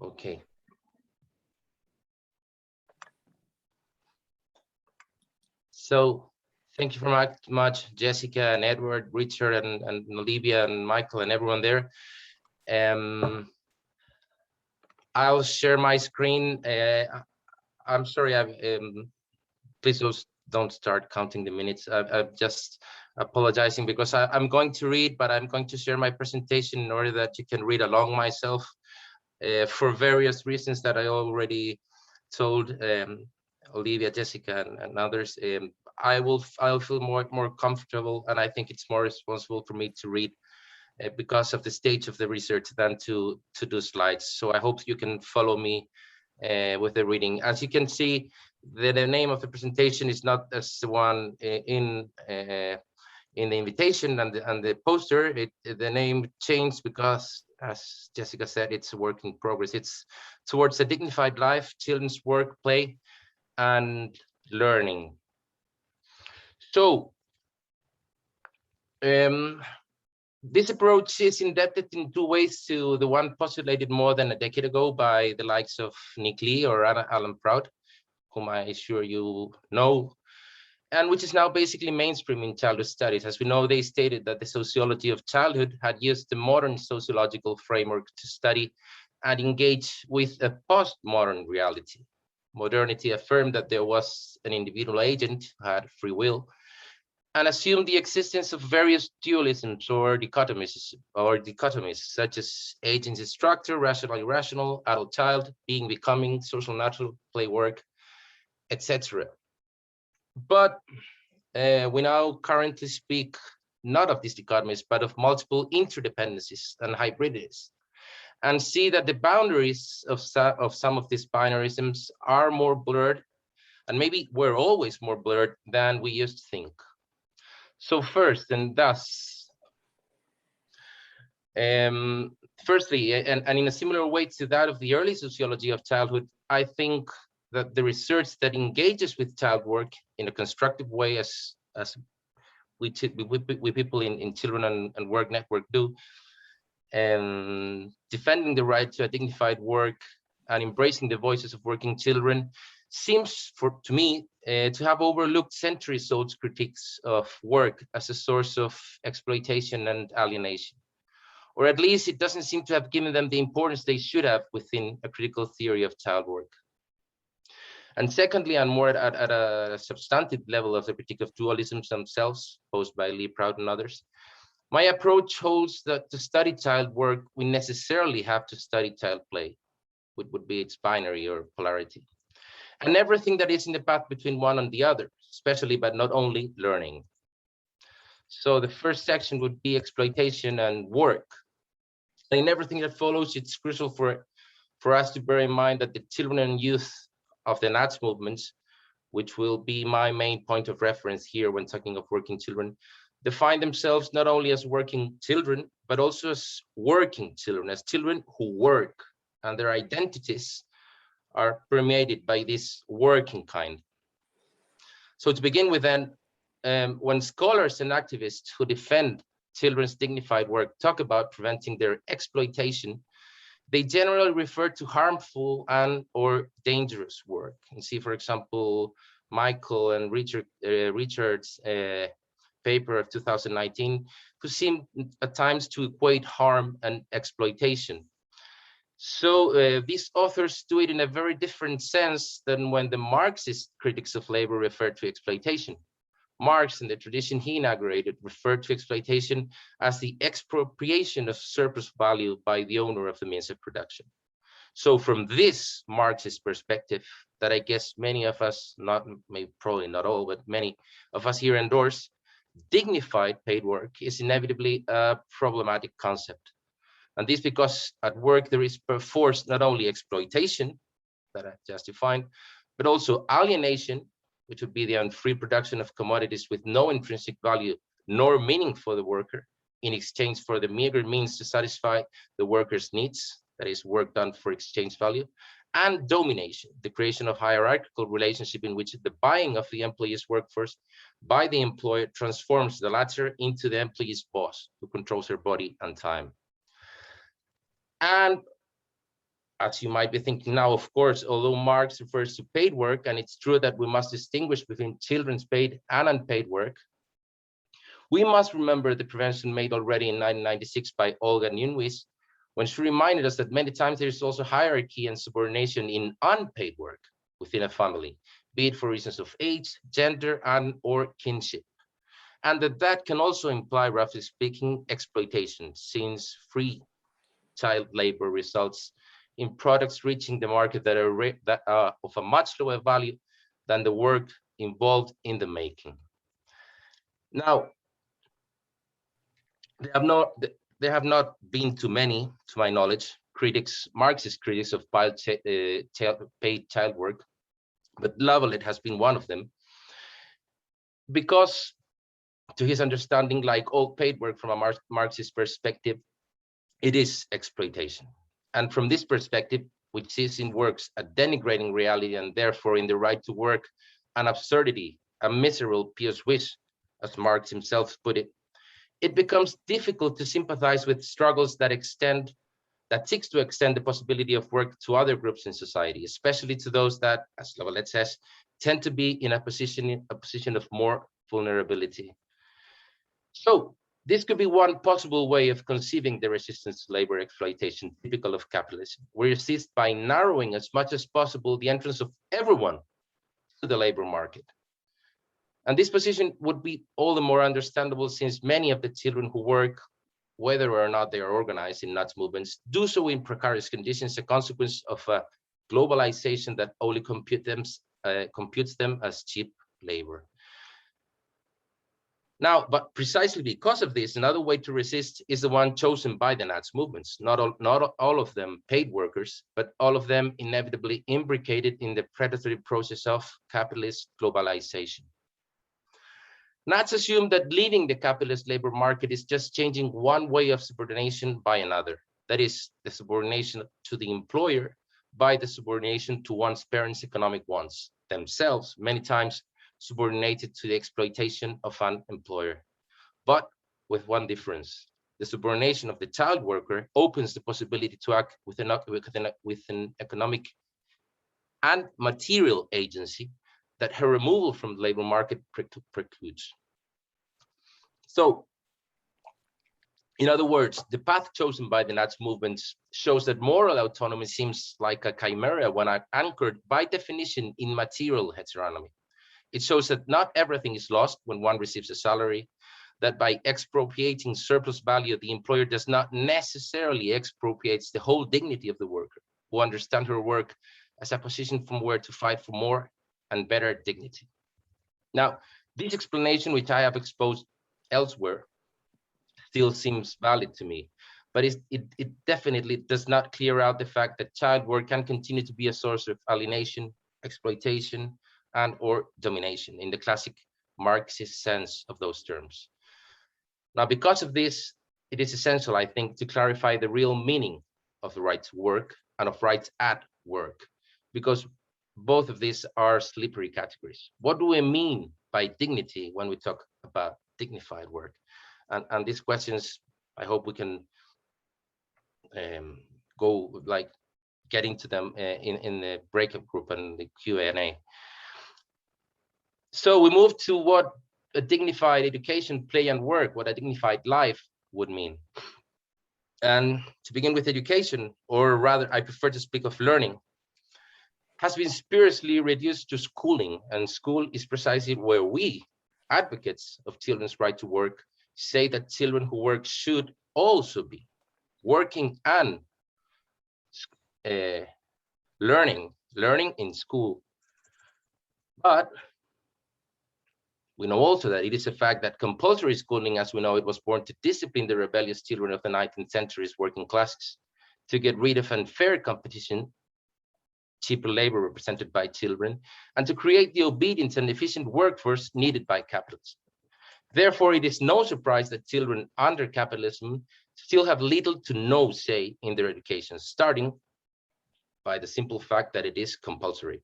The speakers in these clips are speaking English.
Okay. So thank you very much, Jessica and Edward, Richard and Olivia and Michael and everyone there. I'll share my screen. I'm sorry, please don't start counting the minutes. I'm just apologizing because I'm going to read, but I'm going to share my presentation in order that you can read along myself for various reasons that I already told Olivia, Jessica, and others. I'll feel more comfortable, and I think it's more responsible for me to read because of the stage of the research than to do slides. So I hope you can follow me with the reading. As you can see, the name of the presentation is not as the one in the invitation and the poster. The name changed because, as Jessica said, it's a work in progress. It's towards a dignified life, children's work, play, and learning. So this approach is indebted in two ways to the one postulated more than a decade ago by the likes of Nick Lee or Alan Prout, whom I assure you know, and which is now basically mainstream in childhood studies. As we know, they stated that the sociology of childhood had used the modern sociological framework to study and engage with a postmodern reality. Modernity affirmed that there was an individual agent who had free will, and assumed the existence of various dualisms or dichotomies, such as agency structure, rational, irrational, adult, child, being, becoming, social, natural, play, work, etc. But we now currently speak not of these dichotomies, but of multiple interdependencies and hybridities, and see that the boundaries of some of these binarisms are more blurred, and maybe were always more blurred than we used to think. So first, and thus, firstly, and in a similar way to that of the early sociology of childhood, I think that the research that engages with child work in a constructive way, as we people in Children and Work Network do, defending the right to a dignified work and embracing the voices of working children, seems to me to have overlooked centuries-old critiques of work as a source of exploitation and alienation. Or at least it doesn't seem to have given them the importance they should have within a critical theory of child work. And secondly, and more at a substantive level of the critique of dualisms themselves, posed by Lee Prout and others, my approach holds that to study child work, we necessarily have to study child play, which would be its binary or polarity, and everything that is in the path between one and the other, especially but not only learning. So the first section would be exploitation and work. And in everything that follows, it's crucial for us to bear in mind that the children and youth of the Nats movements, which will be my main point of reference here when talking of working children, define themselves not only as working children, but also as working children, as children who work, and their identities are permeated by this working kind. So to begin with then, when scholars and activists who defend children's dignified work talk about preventing their exploitation, they generally refer to harmful and or dangerous work. And see, for example, Michael and Richard's paper of 2019, who seem at times to equate harm and exploitation. So these authors do it in a very different sense than when the Marxist critics of labor refer to exploitation. Marx, in the tradition he inaugurated, referred to exploitation as the expropriation of surplus value by the owner of the means of production. So from this Marxist perspective, that I guess many of us, probably not all, but many of us here endorse, dignified paid work is inevitably a problematic concept. And this because at work there is perforce not only exploitation, that I've just defined, but also alienation, which would be the unfree production of commodities with no intrinsic value nor meaning for the worker in exchange for the meager means to satisfy the worker's needs, that is work done for exchange value, and domination, the creation of hierarchical relationship in which the buying of the employee's workforce by the employer transforms the latter into the employee's boss, who controls her body and time. And As you might be thinking now, of course, although Marx refers to paid work, and it's true that we must distinguish between children's paid and unpaid work, we must remember the prevention made already in 1996 by Olga Nunez, when she reminded us that many times there is also hierarchy and subordination in unpaid work within a family, be it for reasons of age, gender, and or kinship. And that can also imply, roughly speaking, exploitation, since free child labor results in products reaching the market that are of a much lower value than the work involved in the making. Now, there have not been too many, to my knowledge, Marxist critics of paid child work, but Lavalette has been one of them, because to his understanding, like all paid work from a Marxist perspective, it is exploitation. And from this perspective, which sees in works a denigrating reality and therefore in the right to work, an absurdity, a miserable pious wish, as Marx himself put it, it becomes difficult to sympathize with struggles that seeks to extend the possibility of work to other groups in society, especially to those that, as Lavalette says, tend to be in a position of more vulnerability. So this could be one possible way of conceiving the resistance to labor exploitation typical of capitalism. We resist by narrowing as much as possible the entrance of everyone to the labor market. And this position would be all the more understandable since many of the children who work, whether or not they are organized in nuts movements, do so in precarious conditions, a consequence of a globalization that only computes them as cheap labor. Now, but precisely because of this, another way to resist is the one chosen by the Nazi movements. Not all of them paid workers, but all of them inevitably imbricated in the predatory process of capitalist globalization. Nazis assume that leaving the capitalist labor market is just changing one way of subordination by another. That is, the subordination to the employer by the subordination to one's parents' economic wants, themselves many times subordinated to the exploitation of an employer. But with one difference: the subordination of the child worker opens the possibility to act with an economic and material agency that her removal from the labor market precludes. So, in other words, the path chosen by the Nazi movements shows that moral autonomy seems like a chimera when anchored by definition in material heteronomy. It shows that not everything is lost when one receives a salary, that by expropriating surplus value, the employer does not necessarily expropriate the whole dignity of the worker, who understands her work as a position from where to fight for more and better dignity. Now, this explanation, which I have exposed elsewhere, still seems valid to me, but it definitely does not clear out the fact that child work can continue to be a source of alienation, exploitation, and or domination in the classic Marxist sense of those terms. Now, because of this, it is essential, I think, to clarify the real meaning of the right to work and of rights at work, because both of these are slippery categories. What do we mean by dignity when we talk about dignified work? And these questions, I hope we can go like get into them in the breakout group and the Q&A. So we move to what a dignified education, play, and work, what a dignified life would mean. And to begin with, education, or rather, I prefer to speak of learning, has been spuriously reduced to schooling, and school is precisely where we, advocates of children's right to work, say that children who work should also be working and learning in school. But we know also that it is a fact that compulsory schooling, as we know it, was born to discipline the rebellious children of the 19th century's working classes, to get rid of unfair competition, cheaper labor represented by children, and to create the obedient and efficient workforce needed by capitalism. Therefore, it is no surprise that children under capitalism still have little to no say in their education, starting by the simple fact that it is compulsory.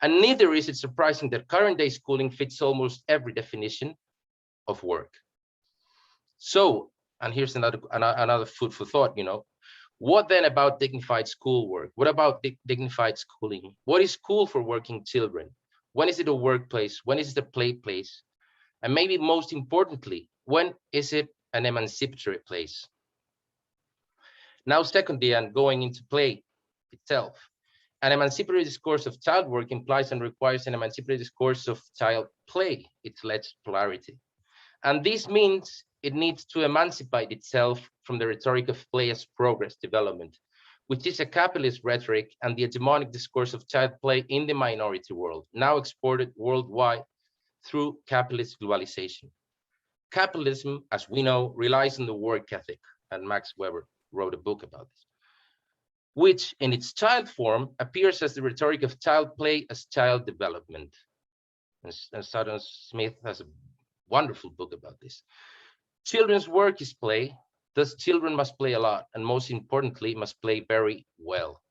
And neither is it surprising that current day schooling fits almost every definition of work. So, and here's another food for thought, What then about dignified schoolwork? What about dignified schooling? What is school for working children? When is it a workplace? When is it a play place? And maybe most importantly, when is it an emancipatory place? Now, secondly, and going into play itself, an emancipatory discourse of child work implies and requires an emancipatory discourse of child play. It's less polarity. And this means it needs to emancipate itself from the rhetoric of play as progress development, which is a capitalist rhetoric and the hegemonic discourse of child play in the minority world, now exported worldwide through capitalist globalization. Capitalism, as we know, relies on the work ethic, and Max Weber wrote a book about this, which in its child form appears as the rhetoric of child play as child development. And Sutton Smith has a wonderful book about this. Children's work is play, thus children must play a lot, and most importantly, must play very well.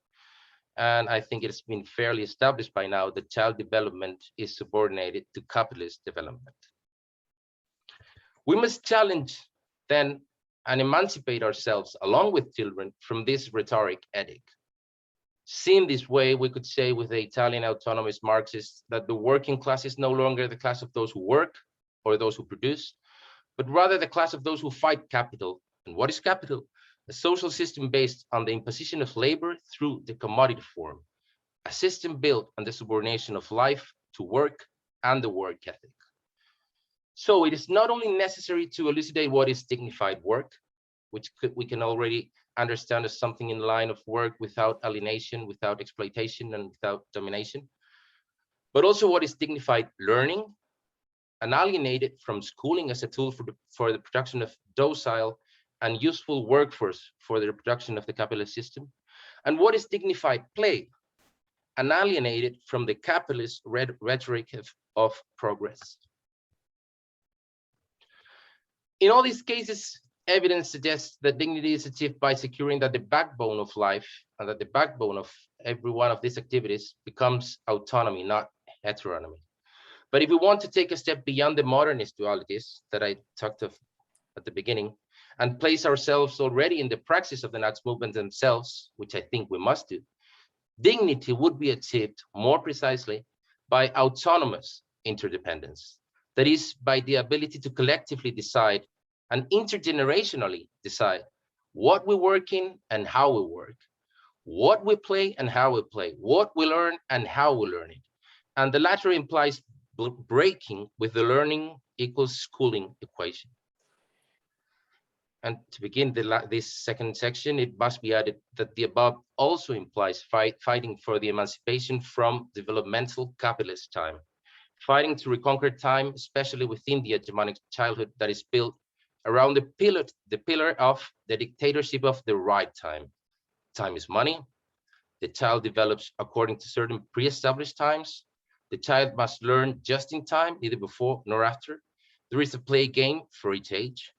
And I think it's been fairly established by now that child development is subordinated to capitalist development. We must challenge then and emancipate ourselves along with children from this rhetoric ethic. Seen this way, we could say with the Italian autonomist Marxists that the working class is no longer the class of those who work or those who produce, but rather the class of those who fight capital. And what is capital? A social system based on the imposition of labor through the commodity form, a system built on the subordination of life to work and the work ethic. So it is not only necessary to elucidate what is dignified work, which we can already understand as something in line of work without alienation, without exploitation, and without domination, but also what is dignified learning, and alienated from schooling as a tool for the production of docile and useful workforce for the reproduction of the capitalist system, and what is dignified play, and alienated from the capitalist rhetoric of progress. In all these cases, evidence suggests that dignity is achieved by securing that the backbone of life and that the backbone of every one of these activities becomes autonomy, not heteronomy. But if we want to take a step beyond the modernist dualities that I talked of at the beginning and place ourselves already in the praxis of the Nazi movement themselves, which I think we must do, dignity would be achieved more precisely by autonomous interdependence. That is, by the ability to collectively decide and intergenerationally decide what we work in and how we work, what we play and how we play, what we learn and how we learn it. And the latter implies breaking with the learning equals schooling equation. And to begin this second section, it must be added that the above also implies fighting for the emancipation from developmental capitalist time, fighting to reconquer time, especially within the hegemonic childhood that is built around the pillar of the dictatorship of the right time. Time is money. The child develops according to certain pre-established times. The child must learn just in time, neither before nor after. There is a play game for each age.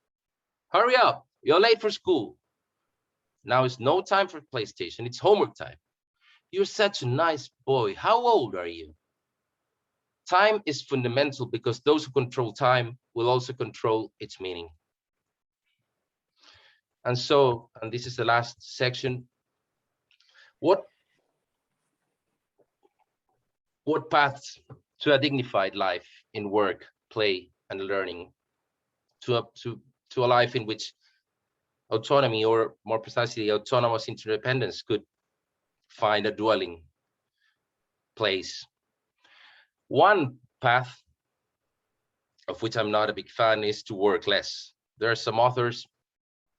Hurry up, you're late for school. Now is no time for PlayStation, it's homework time. You're such a nice boy, how old are you? Time is fundamental because those who control time will also control its meaning. And so, and this is the last section, what paths to a dignified life in work, play, and learning, to a life in which autonomy, or more precisely, autonomous interdependence, could find a dwelling place. One path, of which I'm not a big fan, is to work less. There are some authors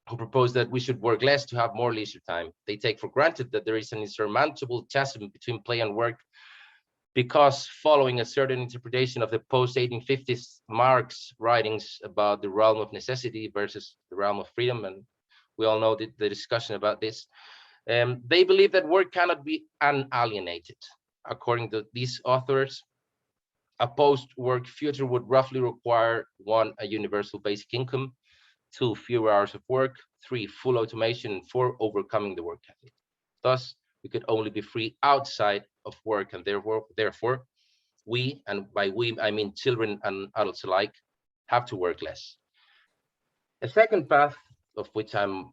who propose that we should work less to have more leisure time. They take for granted that there is an insurmountable chasm between play and work, because following a certain interpretation of the post-1850s Marx writings about the realm of necessity versus the realm of freedom, and we all know the discussion about this, they believe that work cannot be unalienated. According to these authors, a post-work future would roughly require 1, a universal basic income, 2, fewer hours of work, 3, full automation, and 4, overcoming the work ethic. Thus, we could only be free outside of work, and therefore, we, and by we I mean children and adults alike, have to work less. A second path, of which I'm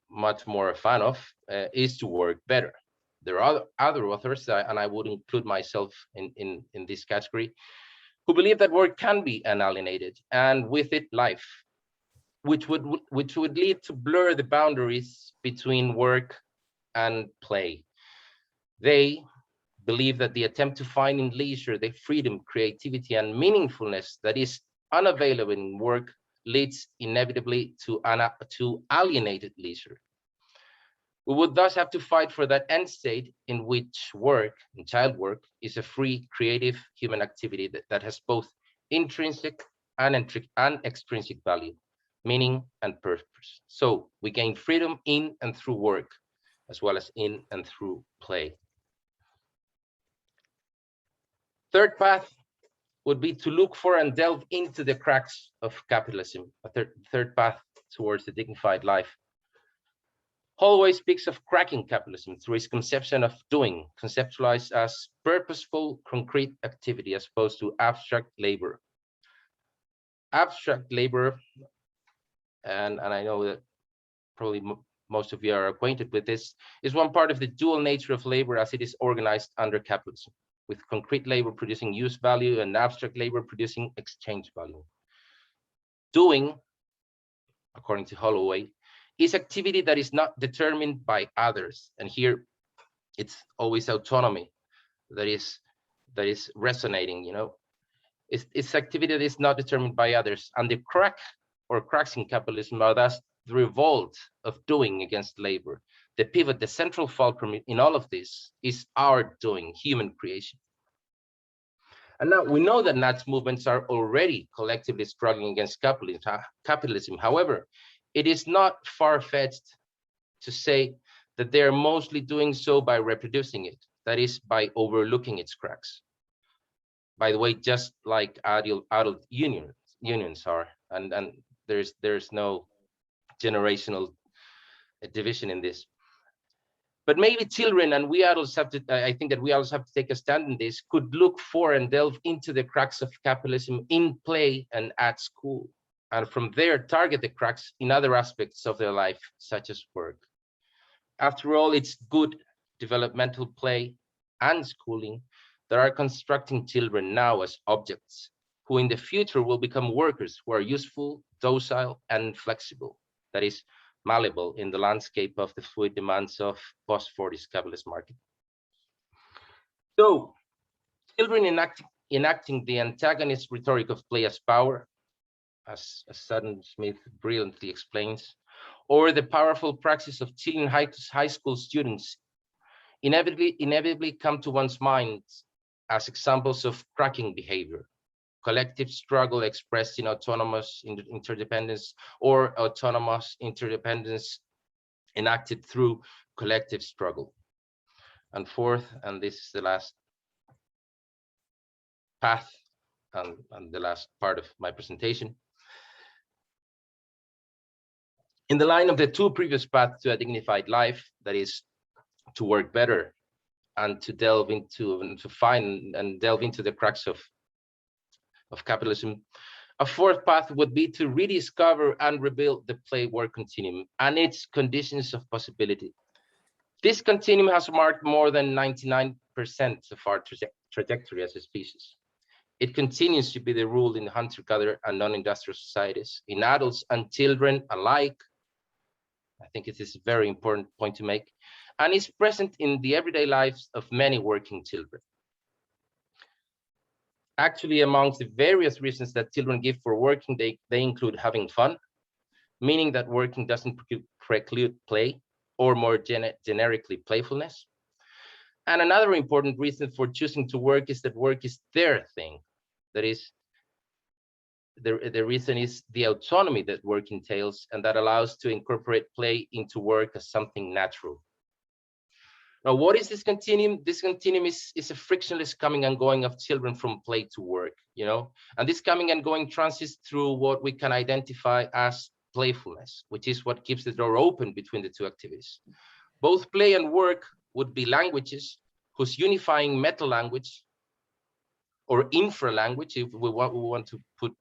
much more a fan of is to work better. There are other authors, and I would include myself in this category, who believe that work can be unalienated, and with it life, which would lead to blur the boundaries between work and play. They believe that the attempt to find in leisure the freedom, creativity, and meaningfulness that is unavailable in work leads inevitably to alienated leisure. We would thus have to fight for that end state in which work and child work is a free, creative human activity that has both intrinsic and extrinsic value, meaning and purpose. So we gain freedom in and through work, as well as in and through play. Third path would be to look for and delve into the cracks of capitalism, a third path towards the dignified life. Holloway speaks of cracking capitalism through his conception of doing, conceptualized as purposeful, concrete activity as opposed to abstract labor. Abstract labor, and I know that probably most of you are acquainted with this, is one part of the dual nature of labor as it is organized under capitalism, with concrete labor producing use value and abstract labor producing exchange value. Doing, according to Holloway, is activity that is not determined by others. And here it's always autonomy that is resonating, you know. It's activity that is not determined by others. And the crack or cracks in capitalism are thus the revolt of doing against labor. The pivot, the central fulcrum in all of this is our doing, human creation. And now we know that Nazi movements are already collectively struggling against capitalism. However, it is not far-fetched to say that they are mostly doing so by reproducing it, that is, by overlooking its cracks. By the way, just like adult unions are, and there's no generational division in this. But maybe children and we adults have to, I think that we adults have to take a stand in this, could look for and delve into the cracks of capitalism in play and at school. And from there, target the cracks in other aspects of their life, such as work. After all, it's good developmental play and schooling that are constructing children now as objects, who in the future will become workers who are useful, docile, and flexible. That is, malleable in the landscape of the fluid demands of post-40s capitalist market. So, children enacting the antagonist rhetoric of play as power, as Sutton Smith brilliantly explains, or the powerful praxis of teaching high school students inevitably come to one's mind as examples of cracking behavior, collective struggle expressed in autonomous interdependence, or autonomous interdependence enacted through collective struggle. And fourth, and this is the last path and the last part of my presentation, in the line of the two previous paths to a dignified life, that is to work better and to delve into and to find and delve into the cracks of capitalism, a fourth path would be to rediscover and rebuild the play-work continuum and its conditions of possibility. This continuum has marked more than 99% of our trajectory as a species. It continues to be the rule in hunter-gatherer and non-industrial societies, in adults and children alike. I think it is a very important point to make, and is present in the everyday lives of many working children. Actually, amongst the various reasons that children give for working, they include having fun, meaning that working doesn't preclude play, or more generically, playfulness. And another important reason for choosing to work is that work is their thing. That is, the reason is the autonomy that work entails, and that allows to incorporate play into work as something natural. Now, what is this continuum? This continuum is a frictionless coming and going of children from play to work, you know, and this coming and going transits through what we can identify as playfulness, which is what keeps the door open between the two activities. Both play and work would be languages whose unifying meta language or infra language, if we want to put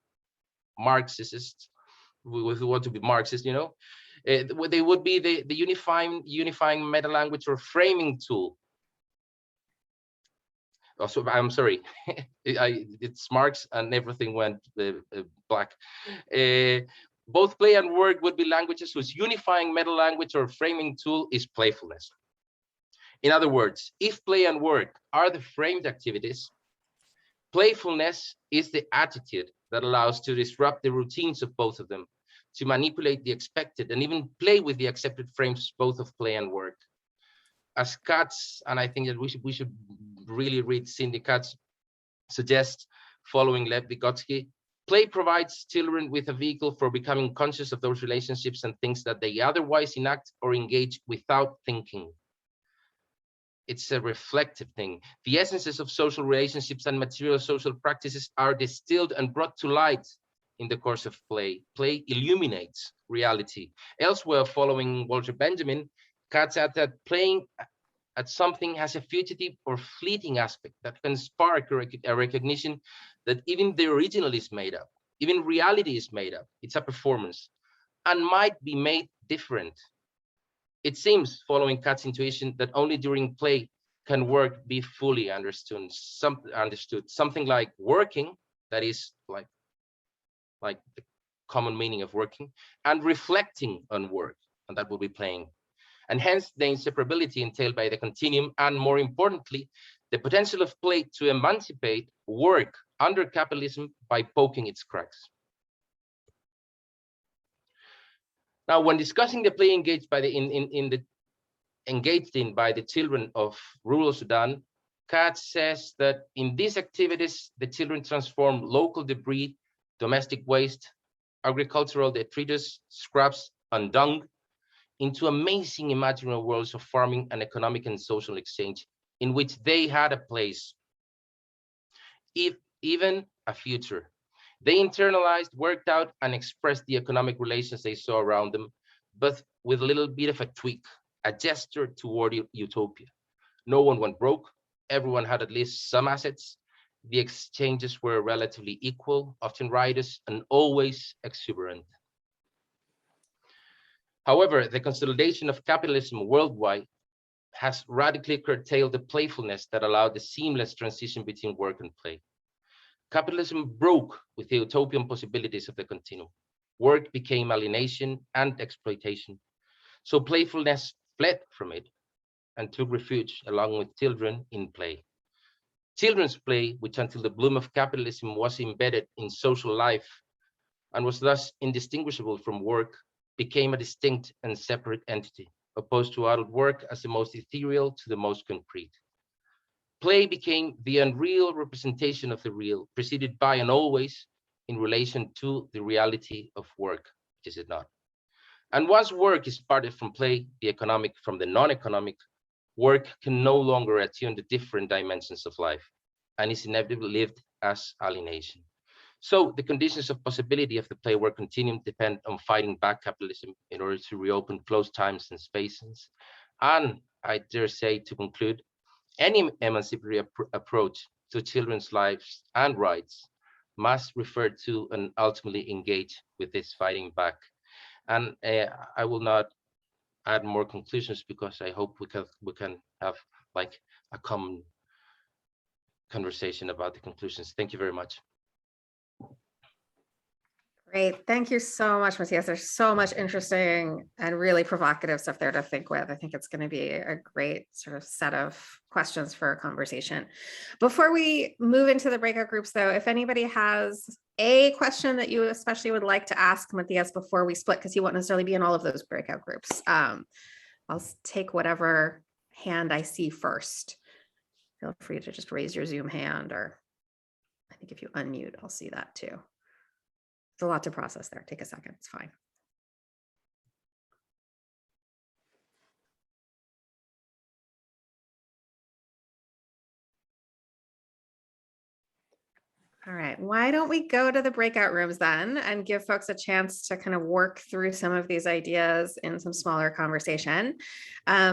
Marxist, we want to be Marxist, you know, They would be the unifying meta language or framing tool. Also, I'm sorry, it's Marx and everything went black. Both play and work would be languages whose unifying meta language or framing tool is playfulness. In other words, if play and work are the framed activities, playfulness is the attitude that allows to disrupt the routines of both of them, to manipulate the expected and even play with the accepted frames both of play and work. As Katz, and I think that we should really read Cindy Katz, suggests, following Lev Vygotsky, play provides children with a vehicle for becoming conscious of those relationships and things that they otherwise enact or engage without thinking. It's a reflective thing. The essences of social relationships and material social practices are distilled and brought to light in the course of play. Play illuminates reality. Elsewhere, following Walter Benjamin, Katz adds that playing at something has a fugitive or fleeting aspect that can spark a recognition that even the original is made up, even reality is made up. It's a performance and might be made different. It seems, following Katz's intuition, that only during play can work be fully understood. Something like working, that is like the common meaning of working, and reflecting on work, and that will be playing. And hence the inseparability entailed by the continuum, and more importantly, the potential of play to emancipate work under capitalism by poking its cracks. Now, when discussing the play engaged by the children of rural Sudan, Katz says that in these activities, the children transform local debris, domestic waste, agricultural detritus, scraps, and dung into amazing imaginary worlds of farming and economic and social exchange in which they had a place, if even a future. They internalized, worked out, and expressed the economic relations they saw around them, but with a little bit of a tweak, a gesture toward utopia. No one went broke. Everyone had at least some assets. The exchanges were relatively equal, often riotous, and always exuberant. However, the consolidation of capitalism worldwide has radically curtailed the playfulness that allowed the seamless transition between work and play. Capitalism broke with the utopian possibilities of the continuum. Work became alienation and exploitation. So playfulness fled from it and took refuge along with children in play. Children's play, which until the bloom of capitalism was embedded in social life and was thus indistinguishable from work, became a distinct and separate entity, opposed to adult work as the most ethereal to the most concrete. Play became the unreal representation of the real, preceded by and always in relation to the reality of work, is it not? And once work is parted from play, the economic from the non-economic, work can no longer attune to different dimensions of life and is inevitably lived as alienation. So the conditions of possibility of the play-work continuum depend on fighting back capitalism in order to reopen closed times and spaces. And I dare say, to conclude, any emancipatory approach to children's lives and rights must refer to and ultimately engage with this fighting back. And I will not add more conclusions because I hope we can have like a common conversation about the conclusions. Thank you very much. Great. Thank you so much, Matthias. There's so much interesting and really provocative stuff there to think with. I think it's going to be a great sort of set of questions for a conversation. Before we move into the breakout groups, though, if anybody has a question that you especially would like to ask Matthias before we split, because he won't necessarily be in all of those breakout groups, I'll take whatever hand I see first. Feel free to just raise your Zoom hand, or I think if you unmute, I'll see that too. It's a lot to process there. Take a second. It's fine. All right, why don't we go to the breakout rooms then and give folks a chance to kind of work through some of these ideas in some smaller conversation.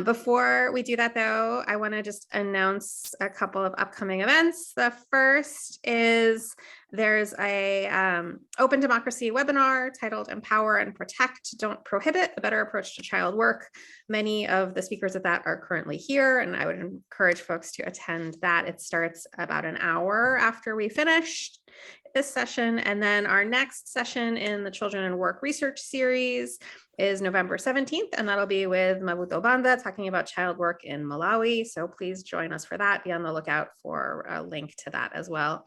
Before we do that though, I want to just announce a couple of upcoming events. The first is There's a open democracy webinar titled Empower and Protect, Don't Prohibit, a Better Approach to Child Work. Many of the speakers at that are currently here, and I would encourage folks to attend that. It starts about an hour after we finish this session. And then our next session in the Children and Work Research Series is November 17th, and that'll be with Mabuto Banda talking about child work in Malawi. So please join us for that. Be on the lookout for a link to that as well.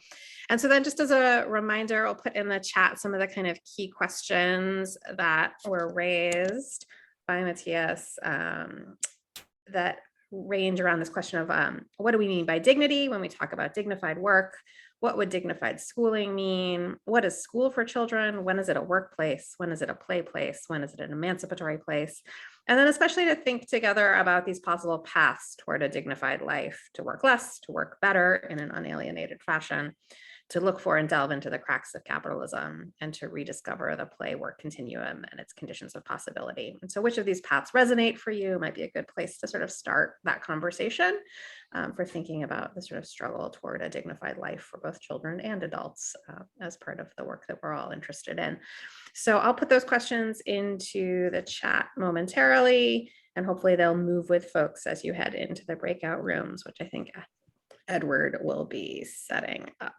And so then just as a reminder, I'll put in the chat some of the kind of key questions that were raised by Matthias that range around this question of what do we mean by dignity when we talk about dignified work? What would dignified schooling mean? What is school for children? When is it a workplace? When is it a play place? When is it an emancipatory place? And then especially to think together about these possible paths toward a dignified life, to work less, to work better in an unalienated fashion, to look for and delve into the cracks of capitalism, and to rediscover the play work continuum and its conditions of possibility. And so which of these paths resonate for you might be a good place to sort of start that conversation for thinking about the sort of struggle toward a dignified life for both children and adults as part of the work that we're all interested in. So I'll put those questions into the chat momentarily, and hopefully they'll move with folks as you head into the breakout rooms, which I think Edward will be setting up.